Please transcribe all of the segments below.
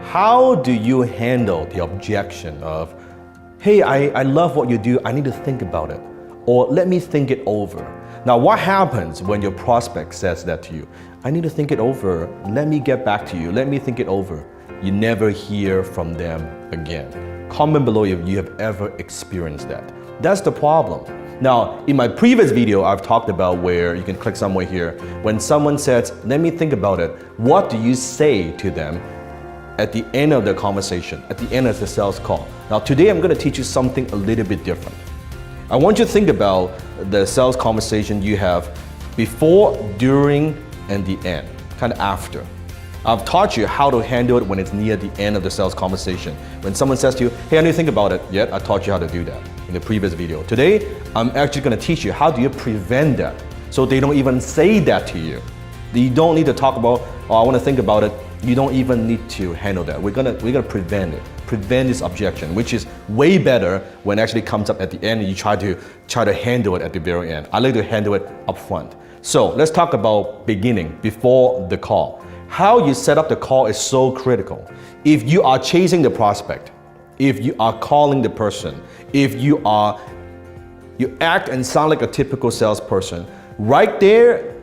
How do you handle the objection of, hey, I love what you do, I need to think about it, or let me think it over? Now, what happens when your prospect says that to you? I need to think it over, let me get back to you, let me think it over. You never hear from them again. Comment below if you have ever experienced that. That's the problem. Now, in my previous video, I've talked about where you can click somewhere here. When someone says, let me think about it, what do you say to them at the end of the conversation, at the end of the sales call? Now, today I'm going to teach you something a little bit different. I want you to think about the sales conversation you have before, during, and the end, kind of after. I've taught you how to handle it when it's near the end of the sales conversation. When someone says to you, hey, I need to think about it, yet I taught you how to do that in the previous video. Today, I'm actually going to teach you how do you prevent that so they don't even say that to you. You don't need to talk about, oh, I want to think about it. You don't even need to handle that. We're gonna prevent it. Prevent this objection, which is way better when it actually comes up at the end and you try to handle it at the very end. I like to handle it up front. So let's talk about beginning, before the call. How you set up the call is so critical. If you are chasing the prospect, if you are calling the person, if you act and sound like a typical salesperson, right there,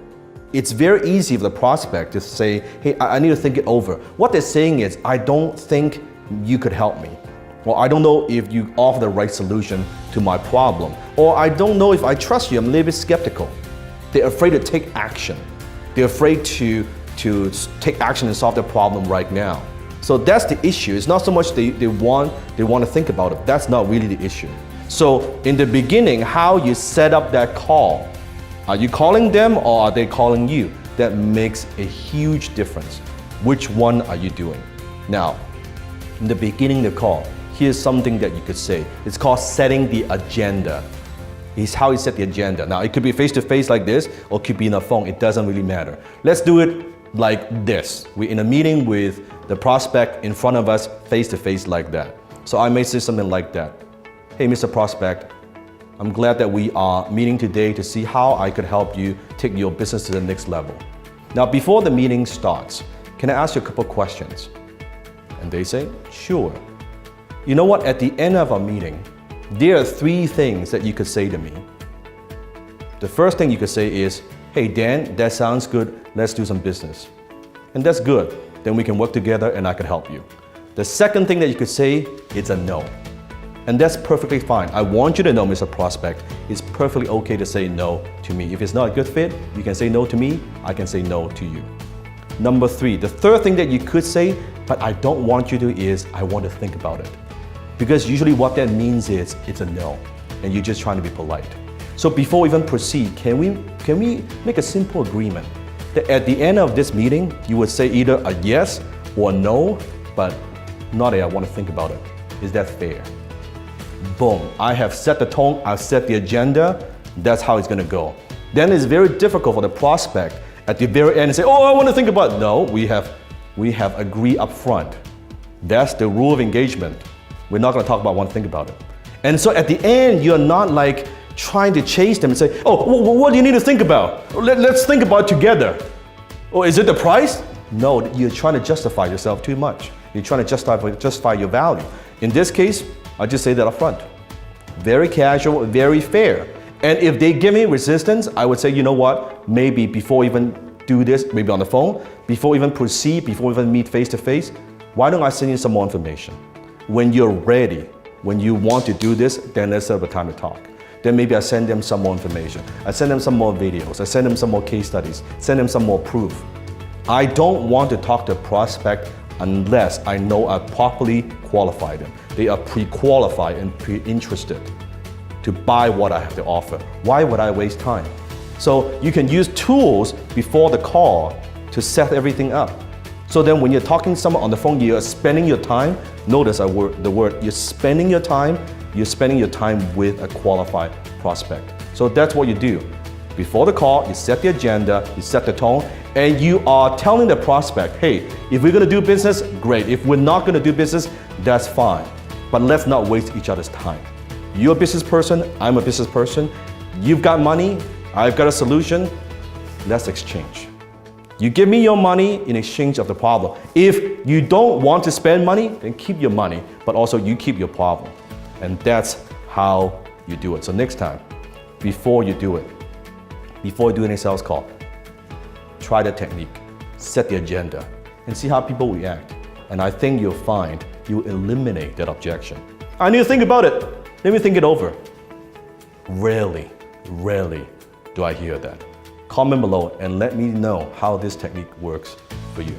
it's very easy for the prospect to say, hey, I need to think it over. What they're saying is, I don't think you could help me. Or I don't know if you offer the right solution to my problem. Or I don't know if I trust you, I'm a little bit skeptical. They're afraid to take action. They're afraid to take action and solve the problem right now. So that's the issue. It's not so much they want to think about it. That's not really the issue. So in the beginning, how you set up that call. Are you calling them or are they calling you? That makes a huge difference. Which one are you doing? Now, in the beginning of the call, here's something that you could say. It's called setting the agenda. It's how you set the agenda. Now, it could be face-to-face like this, or it could be in a phone. It doesn't really matter. Let's do it like this. We're in a meeting with the prospect in front of us, face-to-face like that. So I may say something like that. Hey, Mr. Prospect, I'm glad that we are meeting today to see how I could help you take your business to the next level. Now, before the meeting starts, can I ask you a couple questions? And they say, sure. You know what? At the end of our meeting, there are 3 things that you could say to me. The first thing you could say is, hey, Dan, that sounds good. Let's do some business. And that's good. Then we can work together and I can help you. The second thing that you could say is a no. And that's perfectly fine. I want you to know, Mr. Prospect, it's perfectly okay to say no to me. If it's not a good fit, you can say no to me, I can say no to you. Number 3, the third thing that you could say, but I don't want you to, is I want to think about it. Because usually what that means is it's a no, and you're just trying to be polite. So before we even proceed, can we make a simple agreement that at the end of this meeting, you would say either a yes or a no, but not a I want to think about it. Is that fair? Boom, I have set the tone, I've set the agenda, that's how it's gonna go. Then it's very difficult for the prospect at the very end to say, oh, I want to think about it. No, we have agreed up front. That's the rule of engagement. We're not gonna talk about want to think about it. And so at the end, you're not like trying to chase them and say, oh, what do you need to think about? Let's think about it together. Oh, is it the price? No, you're trying to justify yourself too much. You're trying to justify your value. In this case, I just say that up front. Very casual, very fair. And if they give me resistance, I would say, you know what, maybe before we even do this, maybe on the phone, before we even proceed, before we even meet face to face, why don't I send you some more information? When you're ready, when you want to do this, then let's set up a time to talk. Then maybe I send them some more information. I send them some more videos. I send them some more case studies. Send them some more proof. I don't want to talk to a prospect unless I know I properly qualify them. They are pre-qualified and pre-interested to buy what I have to offer. Why would I waste time? So you can use tools before the call to set everything up. So then when you're talking to someone on the phone, you're spending your time, notice the word, you're spending your time with a qualified prospect. So that's what you do. Before the call, you set the agenda, you set the tone, and you are telling the prospect, hey, if we're gonna do business, great. If we're not gonna do business, that's fine. But let's not waste each other's time. You're a business person, I'm a business person. You've got money, I've got a solution. Let's exchange. You give me your money in exchange of the problem. If you don't want to spend money, then keep your money, but also you keep your problem. And that's how you do it. So next time, before you do any sales call, try the technique, set the agenda, and see how people react. And I think you'll find you eliminate that objection. I need to think about it. Let me think it over. Rarely do I hear that. Comment below and let me know how this technique works for you.